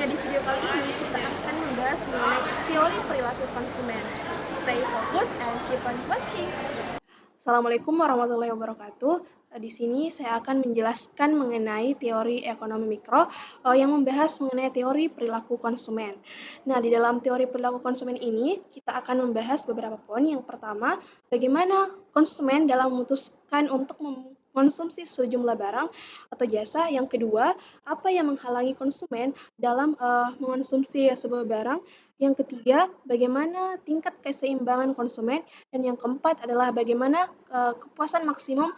di video kali ini kita akan membahas mengenai teori perilaku konsumen. Stay focus and keep on watching. Assalamualaikum warahmatullahi wabarakatuh. Di sini saya akan menjelaskan mengenai teori ekonomi mikro yang membahas mengenai teori perilaku konsumen. Nah, di dalam teori perilaku konsumen ini kita akan membahas beberapa poin. Yang pertama, bagaimana konsumen dalam memutuskan untuk mengonsumsi sejumlah barang atau jasa. Yang kedua, apa yang menghalangi konsumen dalam mengonsumsi sebuah barang. Yang ketiga, bagaimana tingkat keseimbangan konsumen. Dan yang keempat adalah bagaimana kepuasan maksimum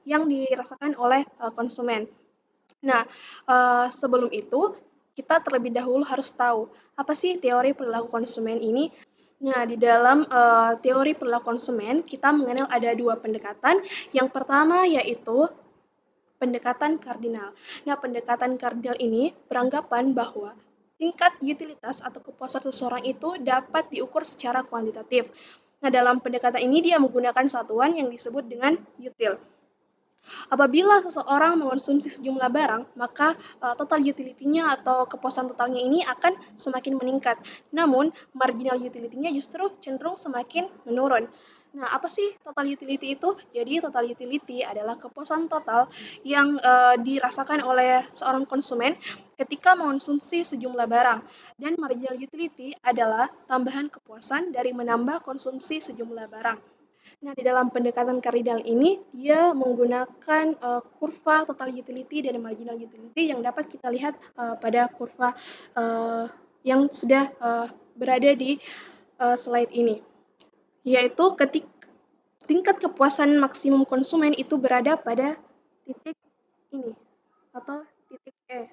yang dirasakan oleh konsumen. Nah, sebelum itu kita terlebih dahulu harus tahu apa sih teori perilaku konsumen ini. Nah, di dalam teori perilaku konsumen kita mengenal ada dua pendekatan. Yang pertama yaitu pendekatan kardinal. Nah, pendekatan kardinal ini beranggapan bahwa tingkat utilitas atau kepuasan seseorang itu dapat diukur secara kuantitatif. Nah, dalam pendekatan ini dia menggunakan satuan yang disebut dengan util. Apabila seseorang mengonsumsi sejumlah barang, maka total utility-nya atau kepuasan totalnya ini akan semakin meningkat. Namun, marginal utility-nya justru cenderung semakin menurun. Nah, apa sih total utility itu? Jadi, total utility adalah kepuasan total yang dirasakan oleh seorang konsumen ketika mengonsumsi sejumlah barang. Dan marginal utility adalah tambahan kepuasan dari menambah konsumsi sejumlah barang. Nah, di dalam pendekatan kardinal ini, dia menggunakan kurva total utility dan marginal utility yang dapat kita lihat pada kurva yang sudah berada di slide ini. Yaitu tingkat kepuasan maksimum konsumen itu berada pada titik ini atau titik E.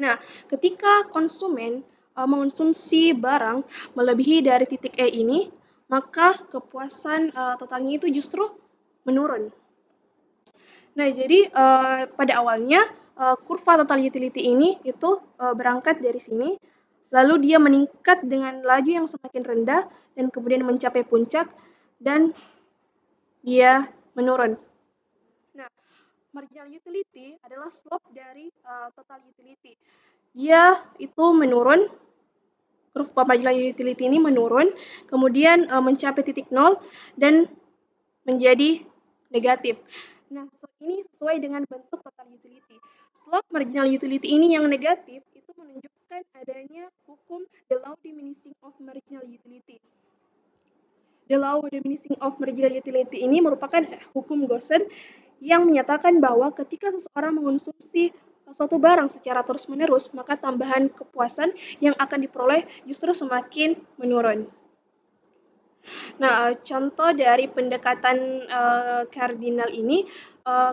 Nah, ketika konsumen mengonsumsi barang melebihi dari titik E ini, maka kepuasan totalnya itu justru menurun. Nah, jadi pada awalnya kurva total utility ini itu berangkat dari sini, lalu dia meningkat dengan laju yang semakin rendah dan kemudian mencapai puncak dan dia menurun. Nah, marginal utility adalah slope dari total utility. Dia itu menurun, kurva marginal utility ini menurun, kemudian mencapai titik 0 dan menjadi negatif. Nah, ini sesuai dengan bentuk total utility. Slope marginal utility ini yang negatif itu menunjukkan adanya hukum the law diminishing of marginal utility. The law diminishing of marginal utility ini merupakan hukum Gaussian yang menyatakan bahwa ketika seseorang mengonsumsi suatu barang secara terus-menerus, maka tambahan kepuasan yang akan diperoleh justru semakin menurun. Nah, contoh dari pendekatan kardinal ini,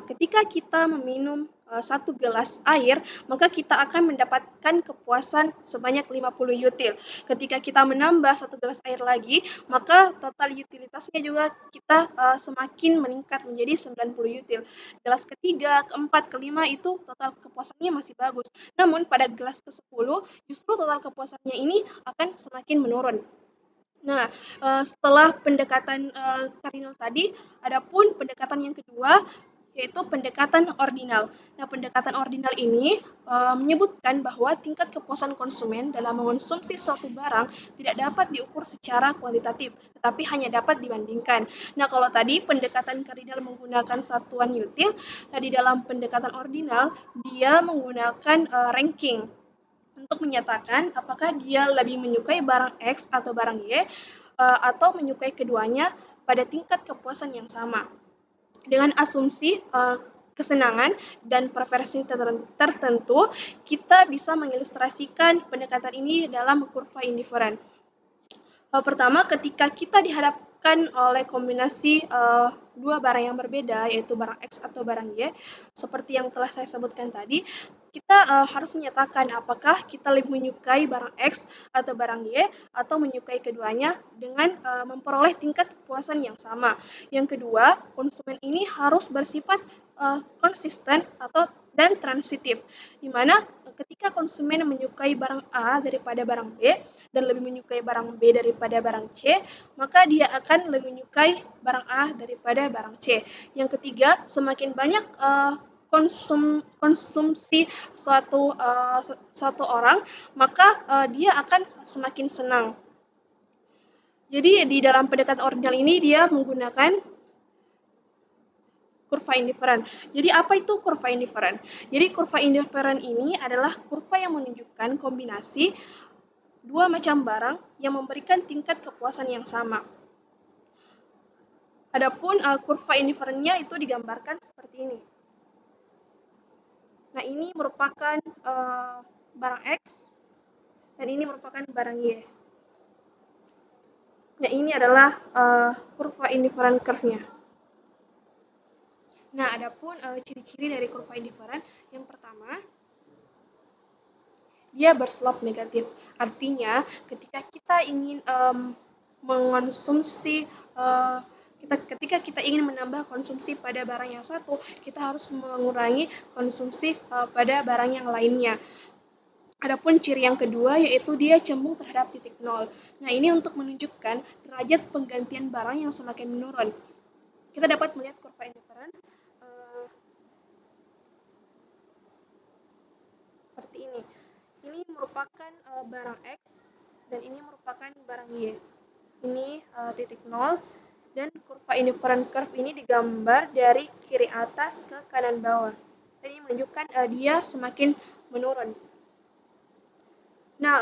ketika kita meminum 1 gelas air, maka kita akan mendapatkan kepuasan sebanyak 50 util. Ketika kita menambah 1 gelas air lagi, maka total utilitasnya juga kita semakin meningkat menjadi 90 util. Gelas ketiga, keempat, kelima itu total kepuasannya masih bagus. Namun pada gelas ke-10 justru total kepuasannya ini akan semakin menurun. Nah, setelah pendekatan kardinal tadi, adapun pendekatan yang kedua yaitu pendekatan ordinal. Nah, pendekatan ordinal ini menyebutkan bahwa tingkat kepuasan konsumen dalam mengonsumsi suatu barang tidak dapat diukur secara kuantitatif, tetapi hanya dapat dibandingkan. Nah, kalau tadi pendekatan kardinal menggunakan satuan util, nah di dalam pendekatan ordinal dia menggunakan ranking untuk menyatakan apakah dia lebih menyukai barang X atau barang Y atau menyukai keduanya pada tingkat kepuasan yang sama. Dengan asumsi kesenangan dan preferensi tertentu, kita bisa mengilustrasikan pendekatan ini dalam kurva indifferent. Pertama, ketika kita dihadapkan oleh kombinasi dua barang yang berbeda, yaitu barang X atau barang Y, seperti yang telah saya sebutkan tadi, kita harus menyatakan apakah kita lebih menyukai barang X atau barang Y, atau menyukai keduanya dengan memperoleh tingkat kepuasan yang sama. Yang kedua, konsumen ini harus bersifat konsisten dan transitif, di mana ketika konsumen menyukai barang A daripada barang B dan lebih menyukai barang B daripada barang C, maka dia akan lebih menyukai barang A daripada barang C. Yang ketiga, semakin banyak konsumsi suatu orang, maka dia akan semakin senang. Jadi di dalam pendekatan ordinal ini dia menggunakan kurva indiferen. Jadi apa itu kurva indiferen? Jadi kurva indiferen ini adalah kurva yang menunjukkan kombinasi dua macam barang yang memberikan tingkat kepuasan yang sama. Adapun kurva indiferennya itu digambarkan seperti ini. Nah, ini merupakan barang X dan ini merupakan barang Y. Nah, ini adalah kurva indiferen curve-nya. Nah, adapun ciri-ciri dari kurva indiferen, yang pertama, dia berslope negatif. Artinya, ketika kita ingin mengonsumsi ketika kita ingin menambah konsumsi pada barang yang satu, kita harus mengurangi konsumsi pada barang yang lainnya. Adapun ciri yang kedua yaitu dia cembung terhadap titik nol. Nah, ini untuk menunjukkan derajat penggantian barang yang semakin menurun. Kita dapat melihat kurva indifference seperti ini. Ini merupakan barang X dan ini merupakan barang Y. Ini titik nol dan kurva indifferent curve ini digambar dari kiri atas ke kanan bawah. Dan ini menunjukkan dia semakin menurun. Nah,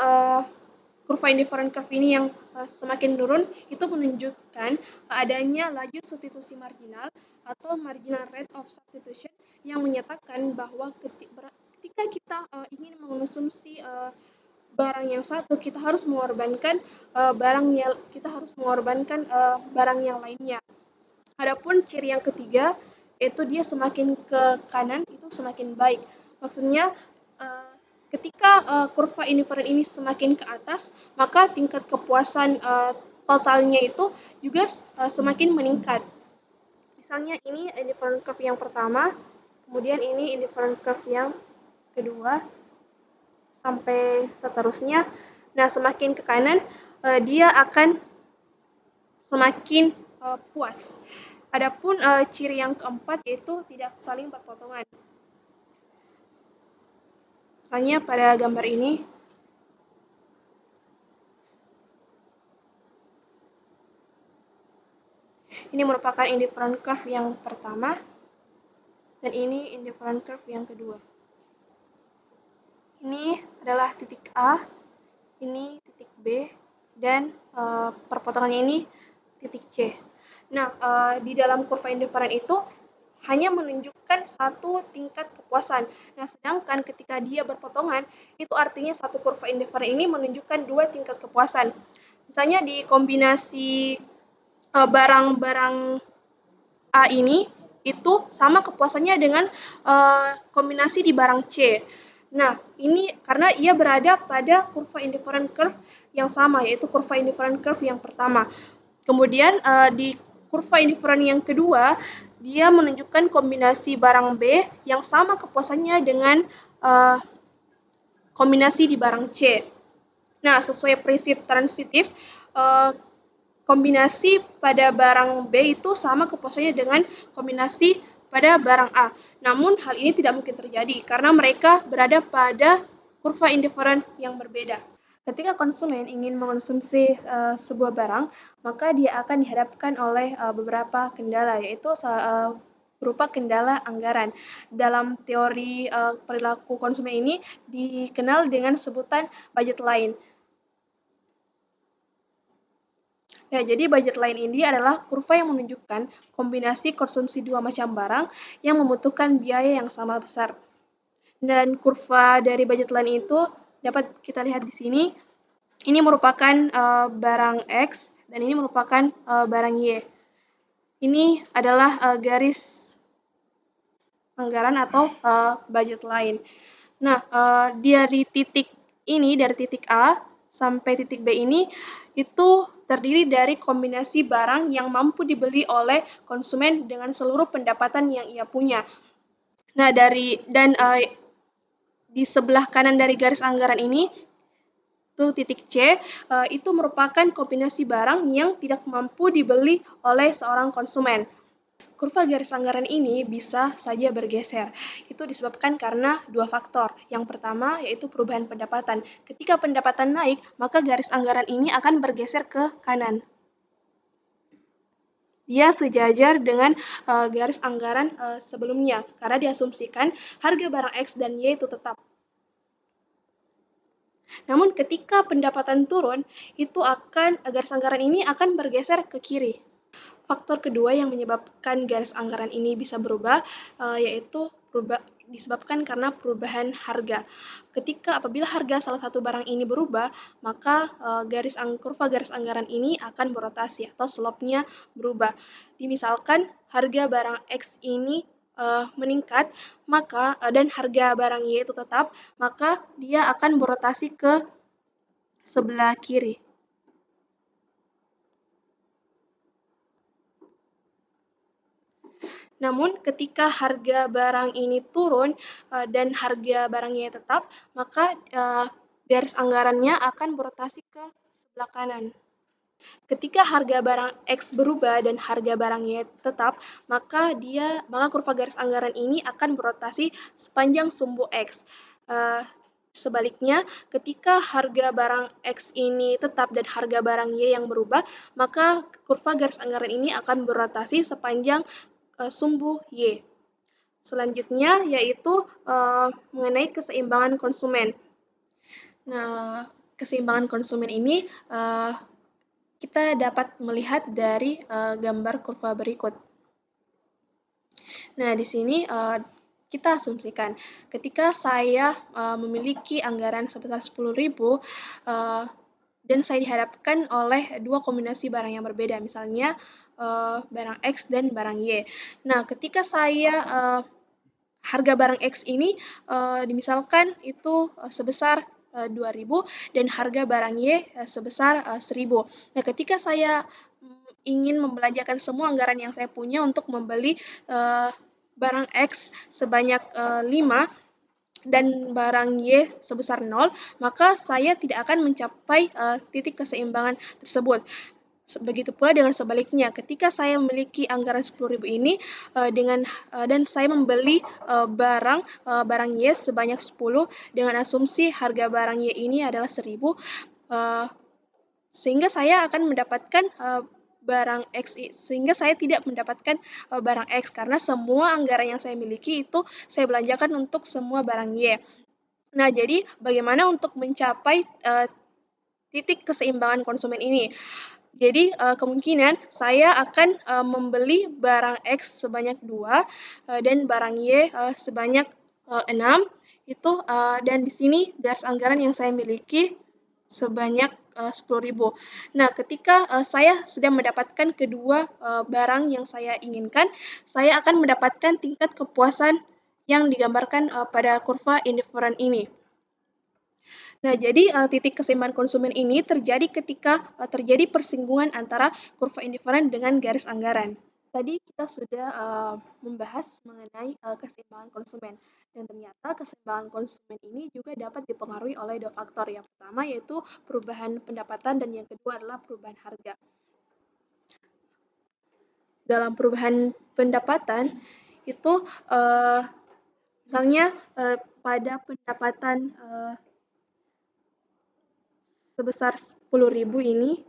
kurva indifferent curve ini yang semakin menurun itu menunjukkan adanya laju substitusi marginal atau marginal rate of substitution yang menyatakan bahwa ketika kita ingin mengonsumsi barang yang satu, kita harus mengorbankan barang yang lainnya. Adapun ciri yang ketiga yaitu dia semakin ke kanan itu semakin baik. Maksudnya ketika kurva indiferen ini semakin ke atas, maka tingkat kepuasan totalnya itu juga semakin meningkat. Misalnya ini indifferent curve yang pertama, kemudian ini indifferent curve yang kedua, sampai seterusnya. Nah, semakin ke kanan, dia akan semakin puas. Adapun ciri yang keempat yaitu tidak saling berpotongan. Misalnya pada gambar ini, ini merupakan indifferent curve yang pertama, dan ini indifferent curve yang kedua. Ini adalah titik A, ini titik B, dan perpotongannya ini titik C. Nah, di dalam kurva indiferen itu hanya menunjukkan satu tingkat kepuasan. Nah, sedangkan ketika dia berpotongan, itu artinya satu kurva indiferen ini menunjukkan dua tingkat kepuasan. Misalnya di kombinasi barang-barang A ini, itu sama kepuasannya dengan kombinasi di barang C. Nah, ini karena ia berada pada kurva indifferent curve yang sama, yaitu kurva indifferent curve yang pertama. Kemudian di kurva indifferent yang kedua, dia menunjukkan kombinasi barang B yang sama kepuasannya dengan kombinasi di barang C. Nah, sesuai prinsip transitif, kombinasi pada barang B itu sama kepuasannya dengan kombinasi pada barang A. Namun, hal ini tidak mungkin terjadi karena mereka berada pada kurva indifferent yang berbeda. Ketika konsumen ingin mengonsumsi sebuah barang, maka dia akan dihadapkan oleh beberapa kendala, yaitu berupa kendala anggaran. Dalam teori perilaku konsumen ini dikenal dengan sebutan budget line. Nah, jadi budget line ini adalah kurva yang menunjukkan kombinasi konsumsi dua macam barang yang membutuhkan biaya yang sama besar. Dan kurva dari budget line itu dapat kita lihat di sini. Ini merupakan barang X dan ini merupakan barang Y. Ini adalah garis anggaran atau budget line. Nah, dari titik ini, dari titik A sampai titik B ini, itu terdiri dari kombinasi barang yang mampu dibeli oleh konsumen dengan seluruh pendapatan yang ia punya. Nah, di sebelah kanan dari garis anggaran ini, itu titik C, itu merupakan kombinasi barang yang tidak mampu dibeli oleh seorang konsumen. Kurva garis anggaran ini bisa saja bergeser. Itu disebabkan karena dua faktor. Yang pertama yaitu perubahan pendapatan. Ketika pendapatan naik, maka garis anggaran ini akan bergeser ke kanan. Dia sejajar dengan garis anggaran sebelumnya karena diasumsikan harga barang X dan Y itu tetap. Namun ketika pendapatan turun, itu garis anggaran ini akan bergeser ke kiri. Faktor kedua yang menyebabkan garis anggaran ini bisa berubah yaitu disebabkan karena perubahan harga. Apabila harga salah satu barang ini berubah, maka kurva garis anggaran ini akan berotasi atau slope-nya berubah. Misalkan harga barang X ini meningkat, dan harga barang Y itu tetap, maka dia akan berotasi ke sebelah kiri. Namun ketika harga barang ini turun dan harga barangnya tetap, maka garis anggarannya akan berotasi ke sebelah kanan. Ketika harga barang X berubah dan harga barangnya tetap, maka kurva garis anggaran ini akan berotasi sepanjang sumbu X. Sebaliknya, ketika harga barang X ini tetap dan harga barang Y yang berubah, maka kurva garis anggaran ini akan berotasi sepanjang sumbu Y. Selanjutnya yaitu mengenai keseimbangan konsumen. Nah, keseimbangan konsumen ini kita dapat melihat dari gambar kurva berikut. Nah, di sini kita asumsikan ketika saya memiliki anggaran sebesar 10.000 dan saya dihadapkan oleh dua kombinasi barang yang berbeda, misalnya barang X dan barang Y. Nah, ketika harga barang X ini misalkan itu sebesar 2.000 dan harga barang Y sebesar 1.000. Nah, ketika saya ingin membelanjakan semua anggaran yang saya punya untuk membeli barang X sebanyak 5 dan barang Y sebesar 0, maka saya tidak akan mencapai titik keseimbangan tersebut. Begitu pula dengan sebaliknya, ketika saya memiliki anggaran 10.000 ini dan saya membeli barang Y sebanyak 10 dengan asumsi harga barang Y ini adalah 1.000, sehingga saya akan mendapatkan barang X, sehingga saya tidak mendapatkan barang X karena semua anggaran yang saya miliki itu saya belanjakan untuk semua barang Y. Nah, jadi bagaimana untuk mencapai titik keseimbangan konsumen ini? Jadi kemungkinan saya akan membeli barang X sebanyak 2 dan barang Y sebanyak 6 itu dan di sini garis anggaran yang saya miliki sebanyak 10.000. Nah, ketika saya sudah mendapatkan kedua barang yang saya inginkan, saya akan mendapatkan tingkat kepuasan yang digambarkan pada kurva indifferent ini. Nah, jadi titik keseimbangan konsumen ini terjadi ketika terjadi persinggungan antara kurva indifferent dengan garis anggaran. Tadi kita sudah membahas mengenai keseimbangan konsumen, dan ternyata keseimbangan konsumen ini juga dapat dipengaruhi oleh dua faktor. Yang pertama yaitu perubahan pendapatan dan yang kedua adalah perubahan harga. Dalam perubahan pendapatan itu misalnya pada pendapatan sebesar 10.000 ini,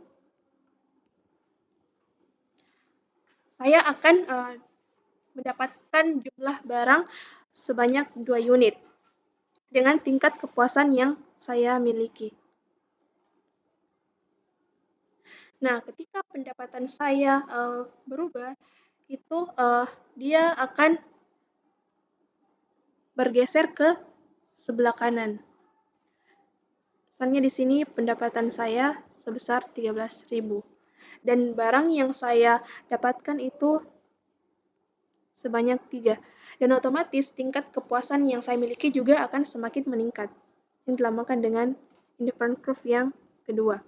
saya akan mendapatkan jumlah barang sebanyak 2 unit dengan tingkat kepuasan yang saya miliki. Nah, ketika pendapatan saya berubah, itu dia akan bergeser ke sebelah kanan. Misalnya di sini pendapatan saya sebesar 13.000 dan barang yang saya dapatkan itu sebanyak 3, dan otomatis tingkat kepuasan yang saya miliki juga akan semakin meningkat, yang dilambangkan dengan indifferent curve yang kedua.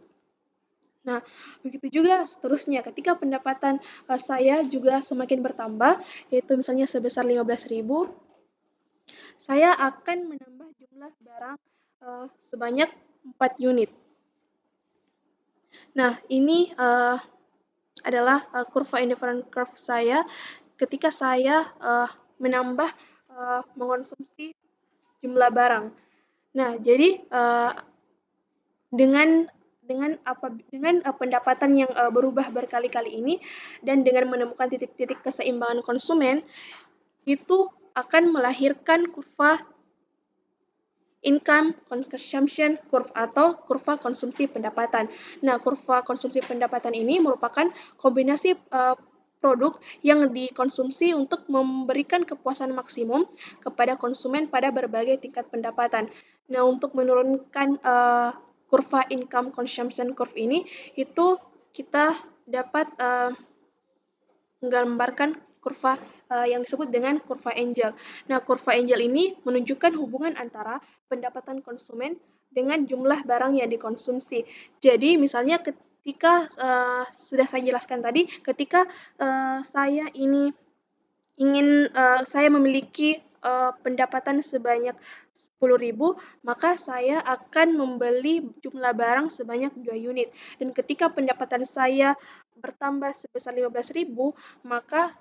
Nah, begitu juga seterusnya ketika pendapatan saya juga semakin bertambah, yaitu misalnya sebesar 15.000, saya akan menambah jumlah barang sebanyak 4 unit. Nah, ini adalah kurva indifferent curve saya ketika saya menambah mengonsumsi jumlah barang. Nah, jadi dengan pendapatan yang berubah berkali-kali ini dan dengan menemukan titik-titik keseimbangan konsumen, itu akan melahirkan kurva income consumption curve atau kurva konsumsi pendapatan. Nah, kurva konsumsi pendapatan ini merupakan kombinasi produk yang dikonsumsi untuk memberikan kepuasan maksimum kepada konsumen pada berbagai tingkat pendapatan. Nah, untuk menurunkan kurva income consumption curve ini, itu kita dapat menggambarkan kurva yang disebut dengan kurva Angel. Nah, kurva Angel ini menunjukkan hubungan antara pendapatan konsumen dengan jumlah barang yang dikonsumsi. Jadi, misalnya ketika sudah saya jelaskan tadi, ketika saya memiliki pendapatan sebanyak 10.000, maka saya akan membeli jumlah barang sebanyak 2 unit. Dan ketika pendapatan saya bertambah sebesar 15.000, maka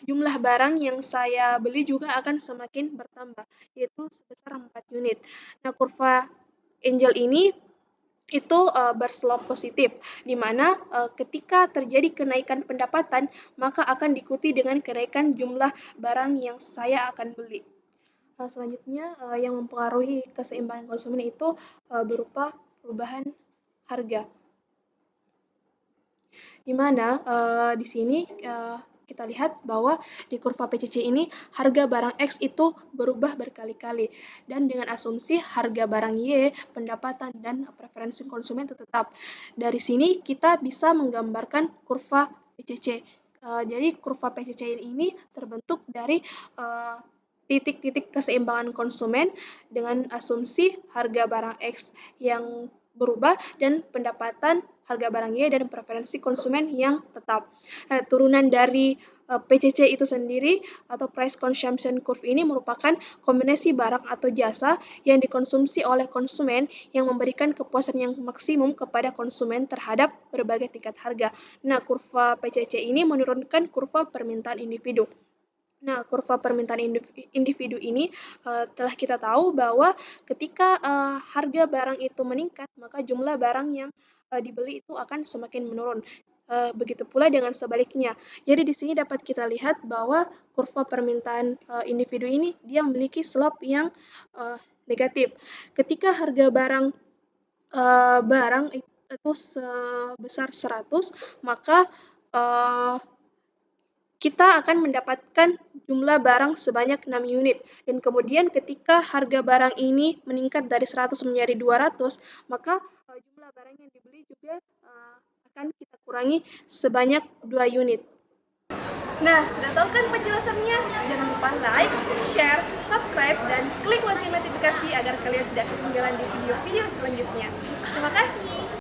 jumlah barang yang saya beli juga akan semakin bertambah, yaitu sebesar 4 unit. Nah, kurva Angel ini itu berslop positif, di mana ketika terjadi kenaikan pendapatan, maka akan diikuti dengan kenaikan jumlah barang yang saya akan beli. Selanjutnya, yang mempengaruhi keseimbangan konsumen itu berupa perubahan harga. Di mana di sini kita lihat bahwa di kurva PCC ini harga barang X itu berubah berkali-kali, dan dengan asumsi harga barang Y, pendapatan, dan preferensi konsumen itu tetap. Dari sini kita bisa menggambarkan kurva PCC. Jadi kurva PCC ini terbentuk dari titik-titik keseimbangan konsumen dengan asumsi harga barang X yang berubah dan pendapatan harga barang Y dan preferensi konsumen yang tetap. Turunan dari PCC itu sendiri atau Price Consumption Curve ini merupakan kombinasi barang atau jasa yang dikonsumsi oleh konsumen yang memberikan kepuasan yang maksimum kepada konsumen terhadap berbagai tingkat harga. Nah, kurva PCC ini menurunkan kurva permintaan individu. Nah, kurva permintaan individu ini telah kita tahu bahwa ketika harga barang itu meningkat, maka jumlah barang yang dibeli itu akan semakin menurun. Begitu pula dengan sebaliknya. Jadi di sini dapat kita lihat bahwa kurva permintaan individu ini dia memiliki slope yang negatif. Ketika harga barang itu sebesar 100, maka kita akan mendapatkan jumlah barang sebanyak 6 unit. Dan kemudian ketika harga barang ini meningkat dari 100 menjadi 200, maka jumlah barang yang dibeli juga akan kita kurangi sebanyak 2 unit. Nah, sudah tahu kan penjelasannya? Jangan lupa like, share, subscribe, dan klik lonceng notifikasi agar kalian tidak ketinggalan di video-video selanjutnya. Terima kasih.